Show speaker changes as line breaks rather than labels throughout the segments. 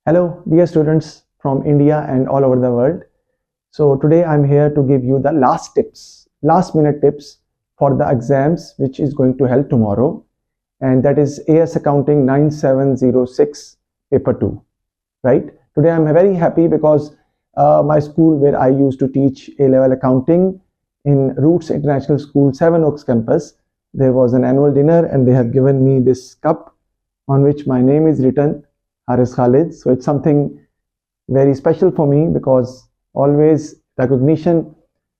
Hello, dear students from India and all over the world. So today I'm here to give you the last minute tips for the exams which is going to held tomorrow, and that is AS Accounting 9706 paper 2, right? Today I'm very happy because my school where I used to teach A-level accounting in Roots International School, Seven Oaks campus, there was an annual dinner and they have given me this cup on which my name is written, Haris Khalid. So it's something very special for me because always recognition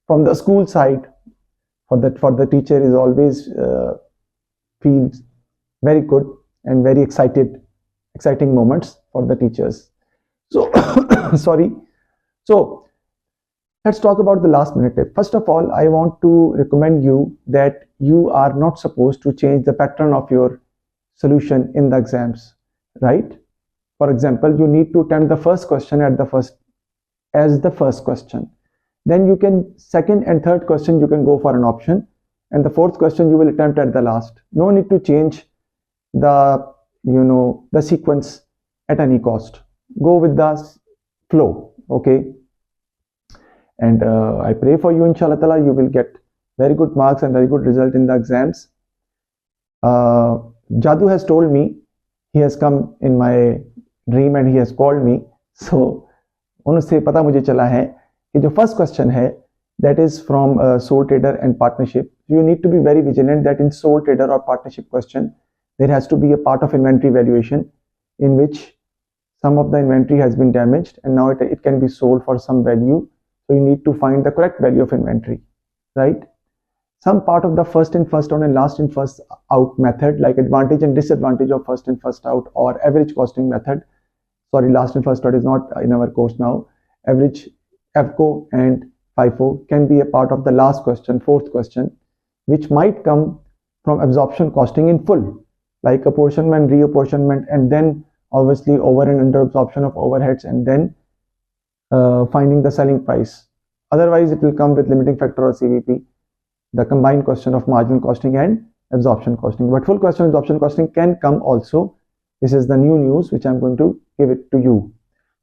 from the school side for the teacher is always feels very good and very exciting moments for the teachers. So sorry. So let's talk about the last minute tip. First of all, I want to recommend you that you are not supposed to change the pattern of your solution in the exams, right? For example, you need to attempt the first question as the first question. Then you can second and third question you can go for an option, and the fourth question you will attempt at the last. No need to change the sequence at any cost. Go with the flow, okay? And I pray for you, inshallah ta'ala, you will get very good marks and very good result in the exams. Jadooo has told me, he has come in my dream and he has called me. So उनसे पता मुझे चला है कि जो first question है that is from sole trader and partnership. You need to be very vigilant that in sole trader और partnership question there has to be a part of inventory valuation in which some of the inventory has been damaged and now it can be sold for some value. So you need to find the correct value of inventory, right? Some part of the first in first out and last in first out method, like advantage and disadvantage of first in first out or average costing method. Sorry, last in first out is not in our course now. Average, FCO and FIFO can be a part of the last question, fourth question, which might come from absorption costing in full, like apportionment, reapportionment, and then obviously over and under absorption of overheads, and then finding the selling price. Otherwise, it will come with limiting factor or CVP, the combined question of marginal costing and absorption costing. But full question absorption costing can come also. This is the new news which I'm going to give it to you.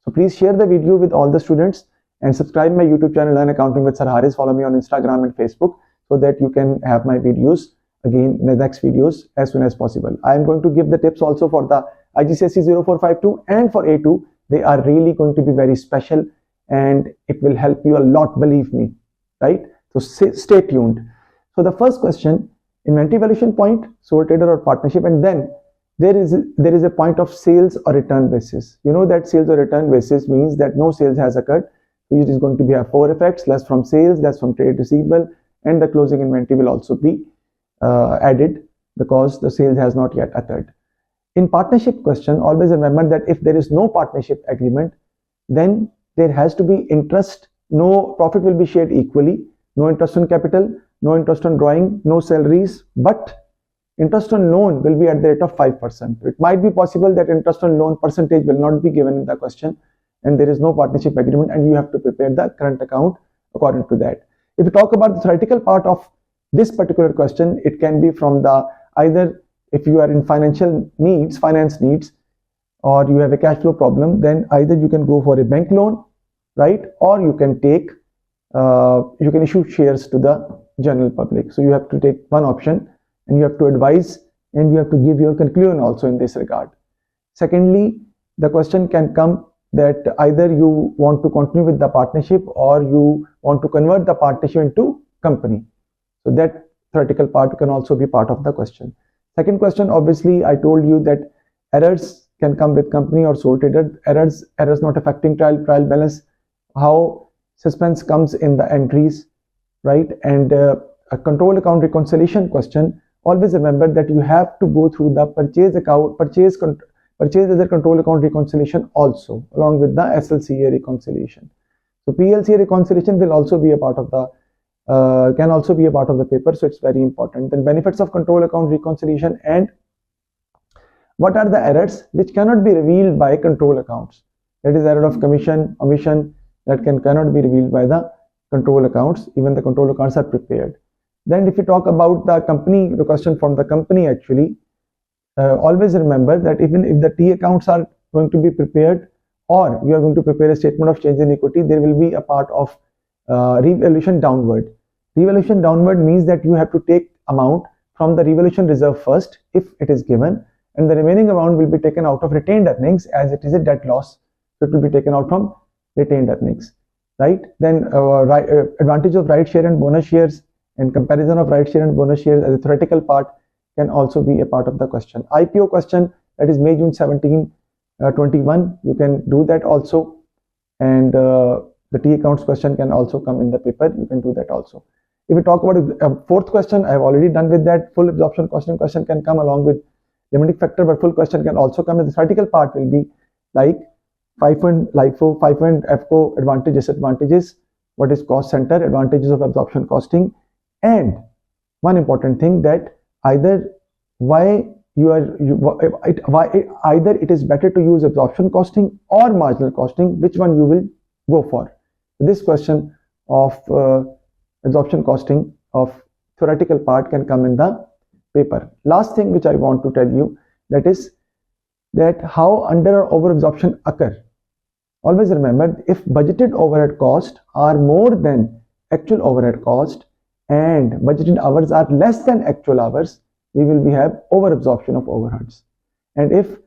So please share the video with all the students and subscribe my YouTube channel Learn Accounting with Sir Haris. Follow me on Instagram and Facebook so that you can have my videos again in the next videos as soon as possible. I am going to give the tips also for the IGCSE 0452 and for A2. They are really going to be very special and it will help you a lot, believe me, right? So stay tuned. So the first question, inventory valuation point, sole trader or partnership, and then there is a point of sales or return basis. You know that sales or return basis means that no sales has occurred. So it is going to be have four effects: less from sales, less from trade receivable, and the closing inventory will also be added because the sales has not yet occurred. In partnership question, always remember that if there is no partnership agreement, then there has to be interest. No profit will be shared equally. No interest on capital, no interest on drawing, no salaries, but interest on loan will be at the rate of 5%. It might be possible that interest on loan percentage will not be given in the question and there is no partnership agreement and you have to prepare the current account according to that. If you talk about the theoretical part of this particular question, it can be from the either if you are in finance needs, or you have a cash flow problem, then either you can go for a bank loan, right? Or you can take, you can issue shares to the general public. So you have to take one option and you have to advise and you have to give your conclusion also in this regard. Secondly, the question can come that either you want to continue with the partnership or you want to convert the partnership into company. So that theoretical part can also be part of the question. Second question, obviously, I told you that errors can come with company or sole trader. Errors not affecting trial balance. How suspense comes in the entries, right? And a control account reconciliation question. Always remember that you have to go through the purchase ledger control account reconciliation also, along with the SLCA reconciliation. So PLCA reconciliation will also be a part of the can also be a part of the paper, so it's very important. Then benefits of control account reconciliation and what are the errors which cannot be revealed by control accounts. That is error of commission, omission that cannot be revealed by the control accounts. Even the control accounts are prepared. Then if you talk about the company, the question from the company actually, always remember that even if the T accounts are going to be prepared or you are going to prepare a statement of change in equity, there will be a part of revaluation downward. Revaluation downward means that you have to take amount from the revaluation reserve first if it is given, and the remaining amount will be taken out of retained earnings as it is a debt loss, so it will be taken out from retained earnings, right? Then advantage of right share and bonus shares and comparison of right share and bonus shares as a theoretical part can also be a part of the question. IPO question, that is May June 17 21, you can do that also, and the T accounts question can also come in the paper, you can do that also. If we talk about a fourth question, I have already done with that. Full absorption costing question can come along with limiting factor, but full question can also come. And the theoretical part will be like FIFO and LIFO, FIFO and FCO, advantages, disadvantages, what is cost center, advantages of absorption costing, and one important thing, that either either it is better to use absorption costing or marginal costing, which one you will go for. This question of absorption costing of theoretical part can come in the paper. Last thing which I want to tell you, that is that how under or over absorption occur. Always remember, if budgeted overhead costs are more than actual overhead cost and budgeted hours are less than actual hours, we will have over absorption of overheads. And if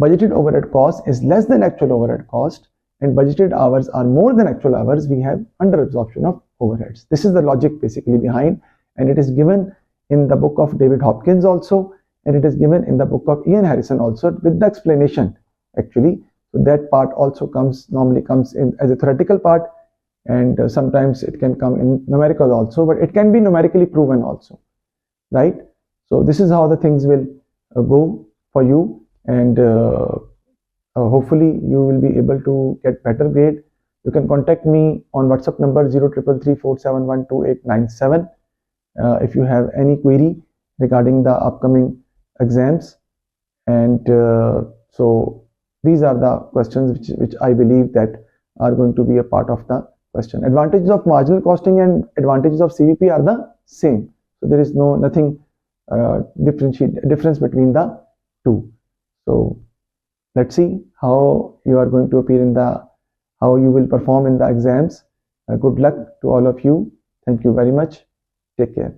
budgeted overhead cost is less than actual overhead cost and budgeted hours are more than actual hours, we have under absorption of overheads. This is the logic basically behind, and it is given in the book of David Hopkins also, and it is given in the book of Ian Harrison also with the explanation actually. So that part also normally comes in as a theoretical part, and sometimes it can come in numerical also, but it can be numerically proven also, right? So this is how the things will go for you, and hopefully you will be able to get better grade. You can contact me on WhatsApp number 0333471287 if you have any query regarding the upcoming exams. And so these are the questions which I believe that are going to be a part of the question. Advantages of marginal costing and advantages of CVP are the same. So there is nothing difference between the two. So let's see how you are going to appear in how you will perform in the exams. Good luck to all of you. Thank you very much. Take care.